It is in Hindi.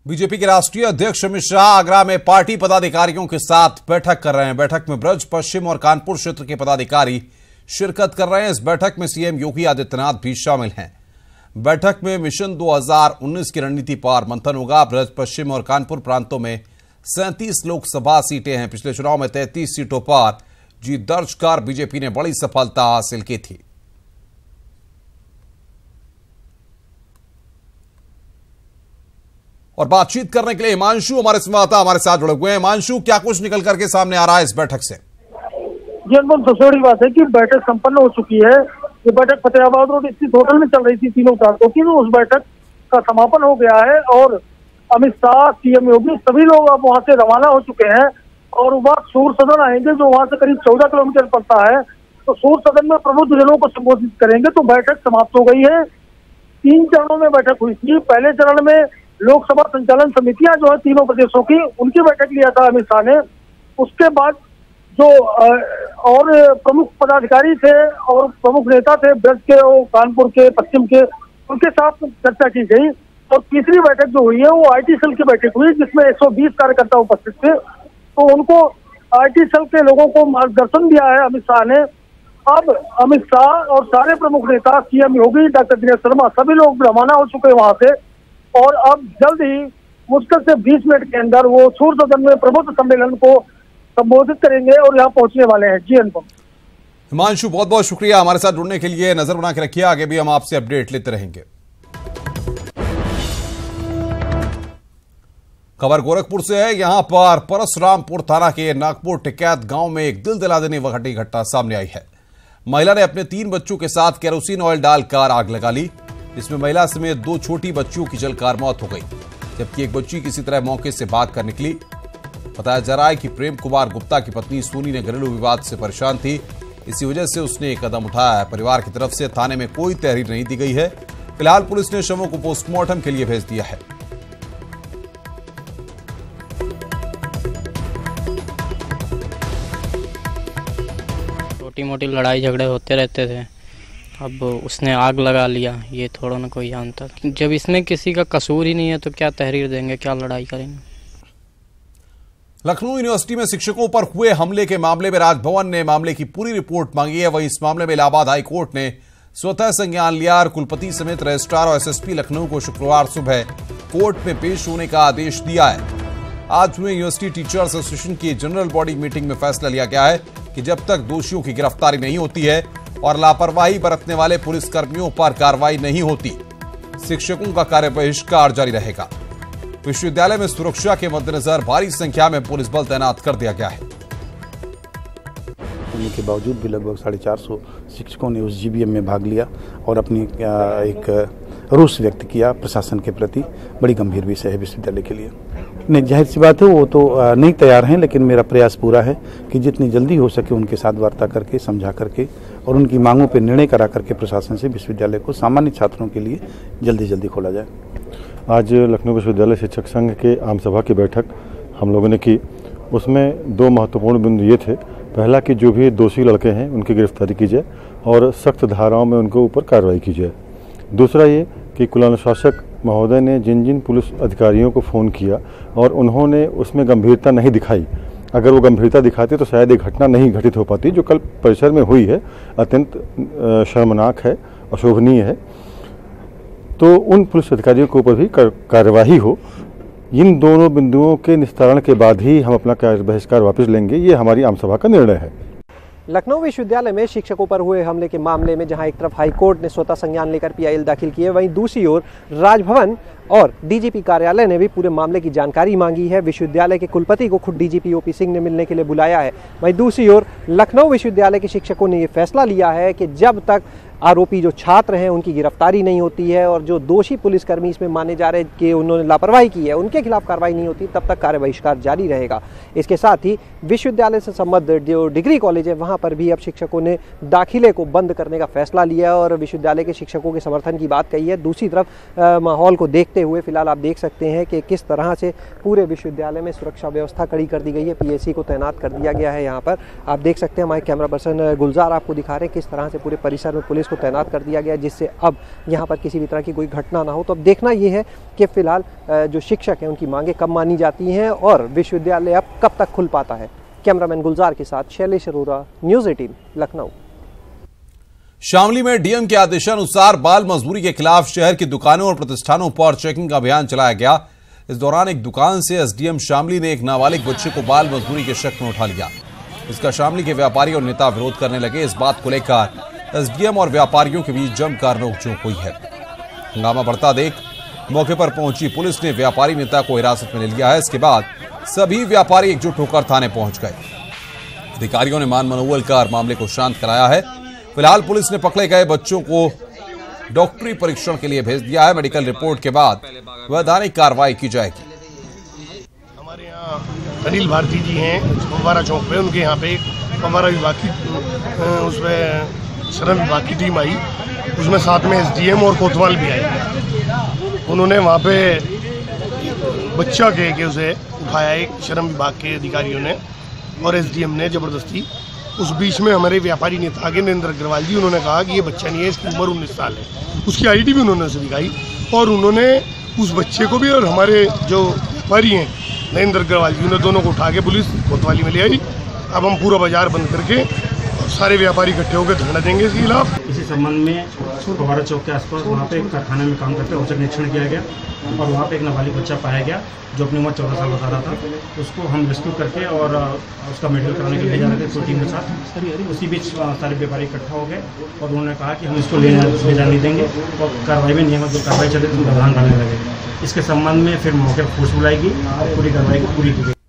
बीजेपी के राष्ट्रीय अध्यक्ष अमित शाह आगरा में पार्टी पदाधिकारियों के साथ बैठक कर रहे हैं। बैठक में ब्रज, पश्चिम और कानपुर क्षेत्र के पदाधिकारी शिरकत कर रहे हैं। इस बैठक में सीएम योगी आदित्यनाथ भी शामिल हैं। बैठक में मिशन 2019 की रणनीति पर मंथन होगा। ब्रज, पश्चिम और कानपुर प्रांतों में 37 लोकसभा सीटें हैं। पिछले चुनाव में 33 सीटों पर जीत दर्ज कर बीजेपी ने बड़ी सफलता हासिल की थी। और बातचीत करने के लिए हिमांशु हमारे संवाददाता हमारे साथ जुड़े हुए हैं। हिमांशु, क्या कुछ निकल करके सामने आ रहा है इस बैठक से? जी अनुपम, सबसे बड़ी बात है कि बैठक संपन्न हो चुकी है। ये बैठक फतेहाबाद रोड स्थित होटल में चल रही थी तीनों प्रांतों की, तो उस बैठक का समापन हो गया है और अमित शाह, सीएम योगी सभी लोग अब वहां से रवाना हो चुके हैं और वह सूर सदन आएंगे, जो वहां से करीब 14 किलोमीटर पड़ता है। तो सूर सदन में प्रबुद्ध जनों को संबोधित करेंगे। तो बैठक समाप्त हो गई है। 3 चरणों में बैठक हुई थी। पहले चरण में लोकसभा संचालन समितियां जो है तीनों प्रदेशों की, उनकी बैठक लिया था अमित शाह ने। उसके बाद जो और प्रमुख पदाधिकारी थे और प्रमुख नेता थे ब्रज के और कानपुर के, पश्चिम के, उनके साथ चर्चा की गई। और तीसरी बैठक जो हुई है वो आईटी सेल की बैठक हुई, जिसमें 120 कार्यकर्ता उपस्थित थे। तो उनको आईटी सेल के लोगों को मार्गदर्शन दिया है अमित शाह ने। अब अमित शाह और सारे प्रमुख नेता, सीएम योगी, डॉक्टर दिनेश शर्मा, सभी लोग रवाना हो चुके हैं वहां से और अब जल्द ही मुश्किल से 20 मिनट के अंदर वो सूर सदन में प्रबुद्ध सम्मेलन को संबोधित करेंगे और यहाँ पहुंचने वाले हैं। जी अनुपम। हिमांशु, बहुत बहुत शुक्रिया हमारे साथ जुड़ने के लिए। नजर बना के रखिए, आगे भी हम आपसे अपडेट लेते रहेंगे। खबर गोरखपुर से है। यहां पर परशुरामपुर थाना के नागपुर टिकैत गांव में एक दिल दिला देने वाली घटना सामने आई है। महिला ने अपने 3 बच्चों के साथ केरोसिन ऑयल डालकर आग लगा ली। इसमें महिला समेत 2 छोटी बच्चियों की जलकर मौत हो गई, जबकि एक बच्ची किसी तरह मौके से भाग कर निकली। बताया जा रहा है कि प्रेम कुमार गुप्ता की पत्नी सोनी ने घरेलू विवाद से परेशान थी, इसी वजह से उसने एक कदम उठाया है। परिवार की तरफ से थाने में कोई तहरीर नहीं दी गई है। फिलहाल पुलिस ने शवों को पोस्टमार्टम के लिए भेज दिया है। छोटी मोटी लड़ाई झगड़े होते रहते थे, अब उसने आग लगा लिया, ये थोड़ा ना कोई जानता। जब इसमें किसी का कसूर ही नहीं है तो क्या तहरीर देंगे, क्या लड़ाई करेंगे। लखनऊ यूनिवर्सिटी में शिक्षकों पर हुए हमले के मामले में राजभवन ने मामले की पूरी रिपोर्ट मांगी है। वहीं इस मामले में इलाहाबाद हाई कोर्ट ने स्वतः संज्ञान लिया और कुलपति समेत रजिस्ट्रार और एसएसपी लखनऊ को शुक्रवार सुबह कोर्ट में पेश होने का आदेश दिया है। आज हुए यूनिवर्सिटी टीचर्स एसोसिएशन की जनरल बॉडी मीटिंग में फैसला लिया गया है कि जब तक दोषियों की गिरफ्तारी नहीं होती है और लापरवाही बरतने वाले पुलिसकर्मियों पर कार्रवाई नहीं होती, शिक्षकों का कार्य बहिष्कार जारी रहेगा। विश्वविद्यालय में सुरक्षा के मद्देनजर भारी संख्या में पुलिस बल तैनात कर दिया गया है। होने के बावजूद भी लगभग 450 शिक्षकों ने उस जीबीएम में भाग लिया और अपनी एक रोष व्यक्त किया प्रशासन के प्रति। बड़ी गंभीर विषय है विश्वविद्यालय के लिए। नहीं, जाहिर सी बात है वो तो नहीं तैयार हैं, लेकिन मेरा प्रयास पूरा है कि जितनी जल्दी हो सके उनके साथ वार्ता करके, समझा करके और उनकी मांगों पर निर्णय करा करके प्रशासन से विश्वविद्यालय को सामान्य छात्रों के लिए जल्दी जल्दी खोला जाए। आज लखनऊ विश्वविद्यालय शिक्षक संघ के आम सभा की बैठक हम लोगों ने की। उसमें 2 महत्वपूर्ण बिंदु ये थे। पहला कि जो भी दोषी लड़के हैं उनकी गिरफ्तारी की जाए और सख्त धाराओं में उनके ऊपर कार्रवाई की जाए। दूसरा ये कि कुलानुशासक महोदय ने जिन जिन पुलिस अधिकारियों को फ़ोन किया और उन्होंने उसमें गंभीरता नहीं दिखाई, अगर वो गंभीरता दिखाते तो शायद ये घटना नहीं घटित हो पाती जो कल परिसर में हुई है। अत्यंत शर्मनाक है, अशोभनीय है। तो उन पुलिस अधिकारियों के ऊपर भी कार्यवाही हो। इन दोनों बिंदुओं के निस्तारण के बाद ही हम अपना बहिष्कार वापस लेंगे। ये हमारी आम सभा का निर्णय है। लखनऊ विश्वविद्यालय में शिक्षकों पर हुए हमले के मामले में जहां एक तरफ हाईकोर्ट ने स्वतः संज्ञान लेकर पीआईएल दाखिल किए, वहीं दूसरी ओर राजभवन और डीजीपी कार्यालय ने भी पूरे मामले की जानकारी मांगी है। विश्वविद्यालय के कुलपति को खुद डीजीपी ओपी सिंह ने मिलने के लिए बुलाया है। वहीं दूसरी ओर लखनऊ विश्वविद्यालय के शिक्षकों ने ये फैसला लिया है कि जब तक आरोपी जो छात्र हैं उनकी गिरफ्तारी नहीं होती है और जो दोषी पुलिसकर्मी इसमें माने जा रहे हैं कि उन्होंने लापरवाही की है, उनके खिलाफ कार्रवाई नहीं होती, तब तक कार्य बहिष्कार जारी रहेगा। इसके साथ ही विश्वविद्यालय से संबद्ध जो डिग्री कॉलेज है वहां पर भी अब शिक्षकों ने दाखिले को बंद करने का फैसला लिया और विश्वविद्यालय के शिक्षकों के समर्थन की बात कही है। दूसरी तरफ माहौल को देखते देखते हुए फिलहाल आप देख सकते हैं कि किस तरह से पूरे विश्वविद्यालय में सुरक्षा व्यवस्था कड़ी कर दी गई है। पीएसी को तैनात कर दिया गया है। यहाँ पर आप देख सकते हैं, हमारे कैमरा पर्सन गुलजार आपको दिखा रहे हैं किस तरह से पूरे परिसर में पुलिस को तैनात कर दिया गया है, जिससे अब यहाँ पर किसी भी तरह की कोई घटना ना हो। तो अब देखना ये है कि फिलहाल जो शिक्षक हैं उनकी मांगे कब मानी जाती हैं और विश्वविद्यालय अब कब तक खुल पाता है। कैमरामैन गुलजार के साथ शैलेश अरोरा, न्यूज़ 18 लखनऊ। शामली में डीएम के आदेशानुसार बाल मजदूरी के खिलाफ शहर की दुकानों और प्रतिष्ठानों पर चेकिंग का अभियान चलाया गया। इस दौरान एक दुकान से एसडीएम शामली ने एक नाबालिग बच्चे को बाल मजदूरी के शक में उठा लिया। इसका शामली के व्यापारी और नेता विरोध करने लगे। इस बात को लेकर एसडीएम और व्यापारियों के बीच जमकर नोकझोंक हुई है। हंगामा बढ़ता देख मौके पर पहुंची पुलिस ने व्यापारी नेता को हिरासत में ले लिया है। इसके बाद सभी व्यापारी एकजुट होकर थाने पहुंच गए। अधिकारियों ने मान मनोवल कर मामले को शांत कराया है। फिलहाल पुलिस ने पकड़े गए बच्चों को डॉक्टरी परीक्षण के लिए भेज दिया है। मेडिकल रिपोर्ट के बाद वैधानिक कार्रवाई की जाएगी। हमारे यहाँ अनिल भारती जी हैं फव्वारा चौक पे, उनके यहाँ पे फव्वारा विभाग की उसमें श्रम विभाग की टीम आई, उसमें साथ में एसडीएम और कोतवाल भी आए। उन्होंने वहाँ पे बच्चा के उसे उठाया एक श्रम विभाग के अधिकारियों ने और एसडीएम ने जबरदस्ती। उस बीच में हमारे व्यापारी नेता आगे नरेंद्र अग्रवाल जी, उन्होंने कहा कि ये बच्चा नहीं है, इसकी उम्र 19 साल है। उसकी आईडी भी उन्होंने उसे दिखाई और उन्होंने उस बच्चे को भी और हमारे जो व्यापारी हैं नरेंद्र अग्रवाल जी, उन्होंने दोनों को उठा के पुलिस कोतवाली में ले आई। अब हम पूरा बाजार बंद करके सारे व्यापारी इकट्ठे होकर धरना देंगे इसके खिलाफ। इसी संबंध में फव्वारा चौक के आसपास वहाँ पे एक कारखाने में काम करते औचक निरीक्षण किया गया और वहाँ पे एक नाबालिग बच्चा पाया गया जो अपनी उम्र 14 साल बता रहा था। उसको हम रेस्क्यू करके और उसका मेडिकल कराने के लिए जा रहे थे पूरी टीम के साथ। उसी बीच सारे व्यापारी इकट्ठा हो गए और उन्होंने कहा कि हम इसको ले जाने नहीं देंगे और कार्रवाई में नियमित जो कार्रवाई चले तो व्यवधान डालने लगे। इसके संबंध में फिर मौके पर फोर्स बुलाएगी और पूरी कार्रवाई को पूरी की गई।